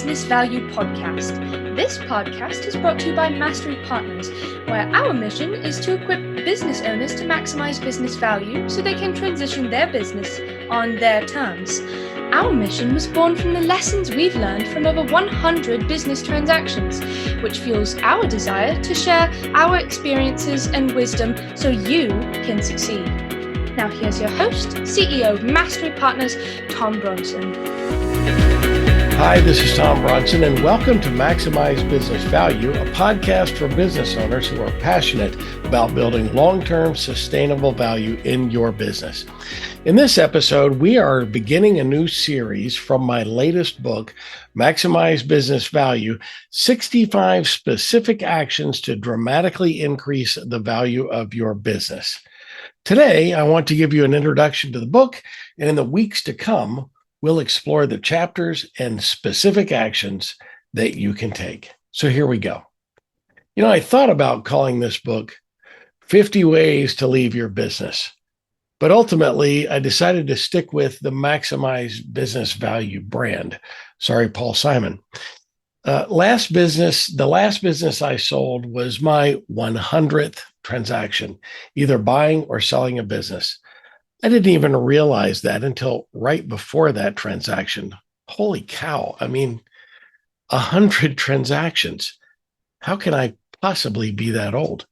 Business Value Podcast. This podcast is brought to you by Mastery Partners, where our mission is to equip business owners to maximize business value so they can transition their business on their terms. Our mission was born from the lessons we've learned from over 100 business transactions, which fuels our desire to share our experiences and wisdom so you can succeed. Now here's your host, CEO of Mastery Partners, Tom Bronson. Hi, this is Tom Bronson, and welcome to Maximize Business Value, a podcast for business owners who are passionate about building long-term sustainable value in your business. In this episode, we are beginning a new series from my latest book, Maximize Business Value, 65 Specific Actions to Dramatically Increase the Value of Your Business. Today, I want to give you an introduction to the book, and in the weeks to come, we'll explore the chapters and specific actions that you can take. So here we go. I thought about calling this book 50 Ways to Leave Your Business, but ultimately I decided to stick with the Maximize Business Value brand. Sorry, Paul Simon. The last business I sold was my 100th transaction, either buying or selling a business. I didn't even realize that until right before that transaction. Holy cow. 100 transactions. How can I possibly be that old?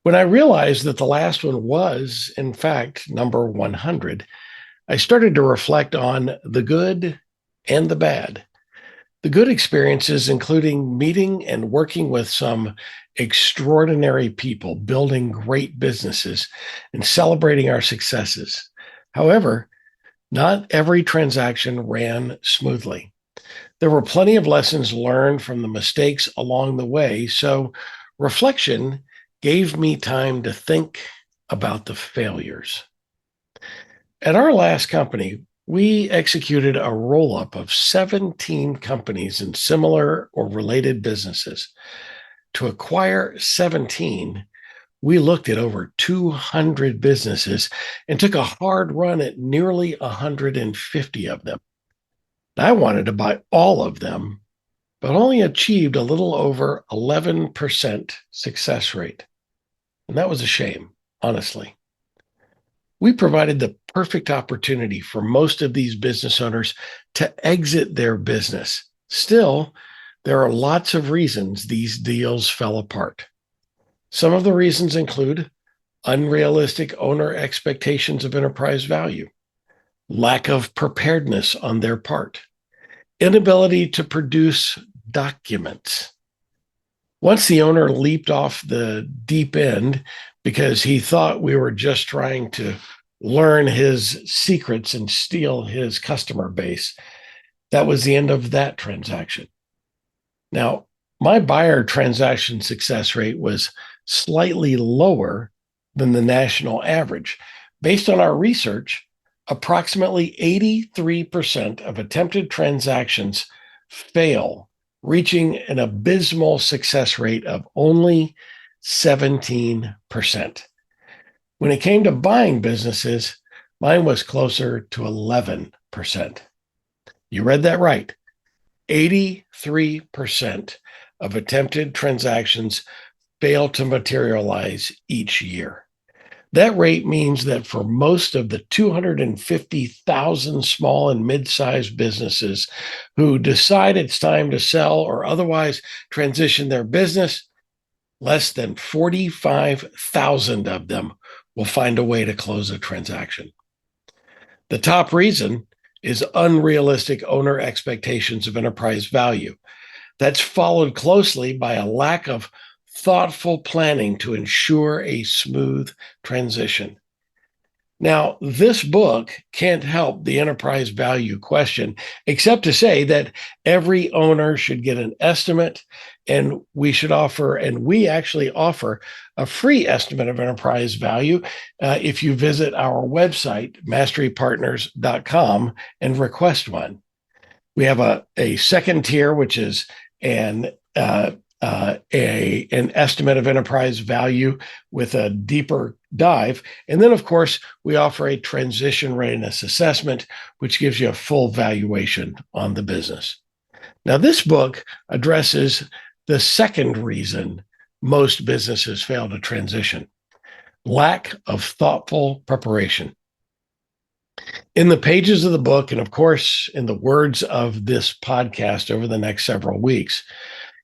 When I realized that the last one was, in fact, number 100, I started to reflect on the good and the bad. The good experiences, including meeting and working with some extraordinary people, building great businesses, and celebrating our successes. However, not every transaction ran smoothly. There were plenty of lessons learned from the mistakes along the way, so reflection gave me time to think about the failures. At our last company, we executed a roll-up of 17 companies in similar or related businesses. To acquire 17, we looked at over 200 businesses and took a hard run at nearly 150 of them. I wanted to buy all of them, but only achieved a little over 11% success rate. And that was a shame, honestly. We provided the perfect opportunity for most of these business owners to exit their business. Still, there are lots of reasons these deals fell apart. Some of the reasons include unrealistic owner expectations of enterprise value, lack of preparedness on their part, inability to produce documents. Once the owner leaped off the deep end because he thought we were just trying to learn his secrets and steal his customer base, that was the end of that transaction. Now, my buyer transaction success rate was slightly lower than the national average. Based on our research, approximately 83% of attempted transactions fail, reaching an abysmal success rate of only 17%. When it came to buying businesses, mine was closer to 11%. You read that right. 83% of attempted transactions fail to materialize each year. That rate means that for most of the 250,000 small and mid-sized businesses who decide it's time to sell or otherwise transition their business, less than 45,000 of them will find a way to close a transaction. The top reason is unrealistic owner expectations of enterprise value. That's followed closely by a lack of thoughtful planning to ensure a smooth transition. Now, this book can't help the enterprise value question, except to say that every owner should get an estimate, and we actually offer a free estimate of enterprise value if you visit our website, masterypartners.com, and request one. We have a second tier, which is an estimate of enterprise value with a deeper dive. And then, of course, we offer a transition readiness assessment, which gives you a full valuation on the business. Now, this book addresses the second reason most businesses fail to transition: lack of thoughtful preparation. In the pages of the book, and of course, in the words of this podcast over the next several weeks,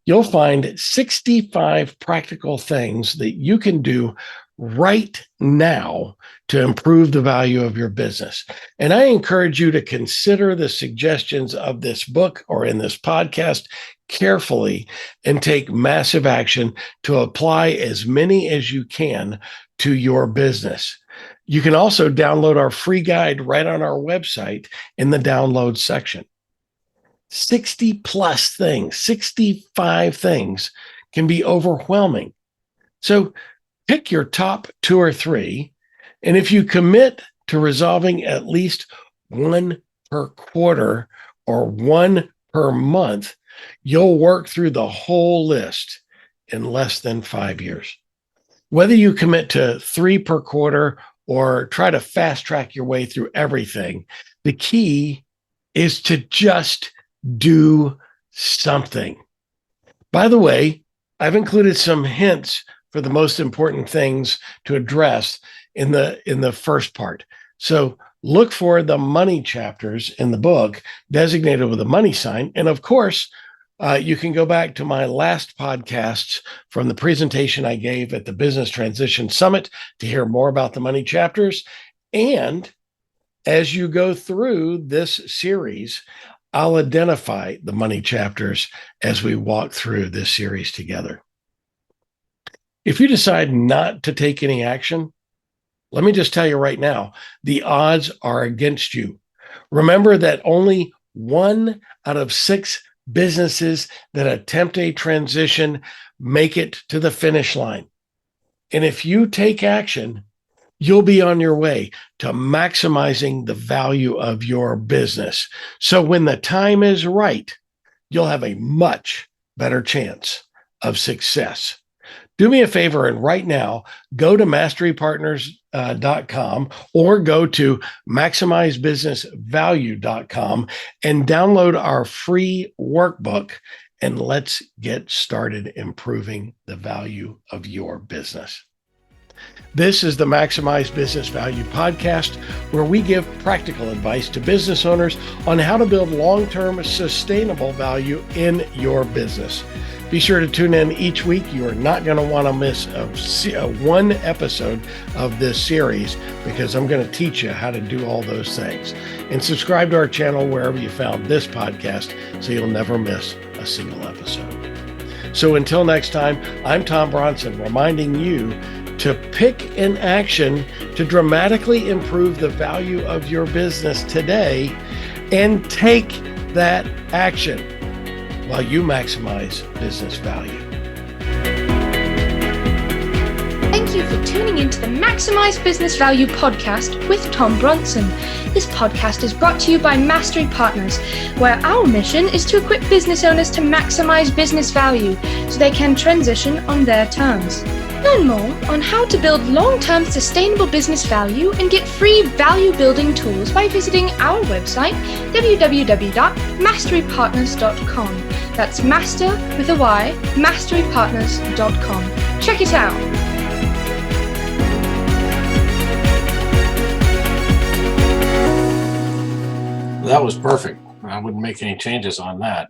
you'll find 65 practical things that you can do right now to improve the value of your business. And I encourage you to consider the suggestions of this book or in this podcast carefully and take massive action to apply as many as you can to your business. You can also download our free guide right on our website in the download section. 60 plus things, 65 things can be overwhelming. So pick your top 2 or 3. And if you commit to resolving at least one per quarter or one per month, you'll work through the whole list in less than 5 years. Whether you commit to 3 per quarter or try to fast track your way through everything, the key is to just do something. By the way, I've included some hints for the most important things to address in the first part. So look for the money chapters in the book designated with a money sign. And of course, you can go back to my last podcasts from the presentation I gave at the Business Transition Summit to hear more about the money chapters. And as you go through this series, I'll identify the money chapters as we walk through this series together. If you decide not to take any action, let me just tell you right now, the odds are against you. Remember that only 1 out of 6 businesses that attempt a transition make it to the finish line. And if you take action, you'll be on your way to maximizing the value of your business. So when the time is right, you'll have a much better chance of success. Do me a favor and right now, go to masterypartners.com or go to maximizebusinessvalue.com and download our free workbook, and let's get started improving the value of your business. This is the Maximize Business Value podcast, where we give practical advice to business owners on how to build long-term sustainable value in your business. Be sure to tune in each week. You are not going to want to miss one episode of this series, because I'm going to teach you how to do all those things. And subscribe to our channel wherever you found this podcast so you'll never miss a single episode. So until next time, I'm Tom Bronson, reminding you to pick an action to dramatically improve the value of your business today, and take that action while you maximize business value. Thank you for tuning into the Maximize Business Value podcast with Tom Bronson. This podcast is brought to you by Mastery Partners, where our mission is to equip business owners to maximize business value so they can transition on their terms. Learn more on how to build long-term sustainable business value and get free value-building tools by visiting our website, www.masterypartners.com. That's master with a Y, masterypartners.com. Check it out. That was perfect. I wouldn't make any changes on that.